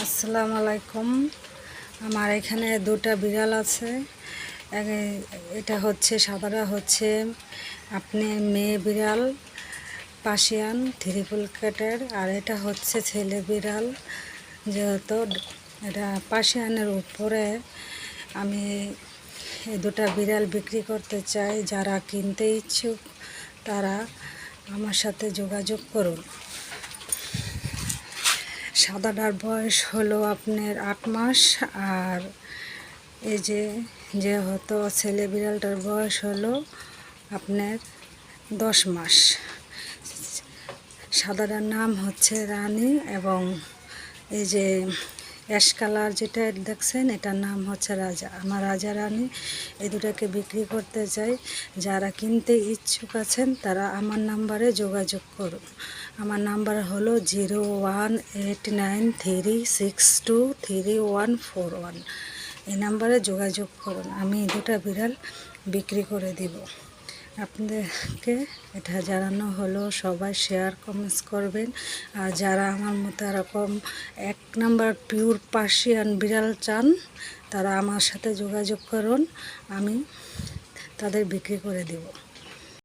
আসসালামু আলাইকুম। আমার এখানে দুটা বিড়াল আছে। এটা হচ্ছে সাদাটা হচ্ছে আপনি মেয়ে বিড়াল পার্সিয়ান ট্রিপল ক্যাটের, আর এটা হচ্ছে ছেলে বিড়াল। যেহেতু এটা পার্সিয়ানের উপরে আমি এই দুটা বিড়াল বিক্রি করতে চাই। যারা কিনতে ইচ্ছুক তারা আমার সাথে যোগাযোগ করুন। সাদাটার বয়স হলো আপনার 8 মাস, আর এই যে হতো ছেলে বিড়ালটার বয়স হলো আপনার 10 মাস। সাদাটার নাম হচ্ছে রানী, এবং এই যে অ্যাশ কালার যেটা দেখছেন এটার নাম হচ্ছে রাজা। আমার রাজা রানী এই দুটাকে বিক্রি করতে চাই। যারা কিনতে ইচ্ছুক আছেন তারা আমার নাম্বারে যোগাযোগ করুন। আমার নাম্বার হলো 018936234141। এই নাম্বারে যোগাযোগ করুন। আমি এই দুটা বিড়াল বিক্রি করে দিব। আপনাদেরকে এটা জানানো হলো। সবাই শেয়ার কমেন্টস করবেন। আর যারা আমার মতো এরকম 1 নাম্বার পিওর পার্সিয়ান বিড়াল চান তারা আমার সাথে যোগাযোগ করুন, আমি তাদের বিক্রি করে দেব।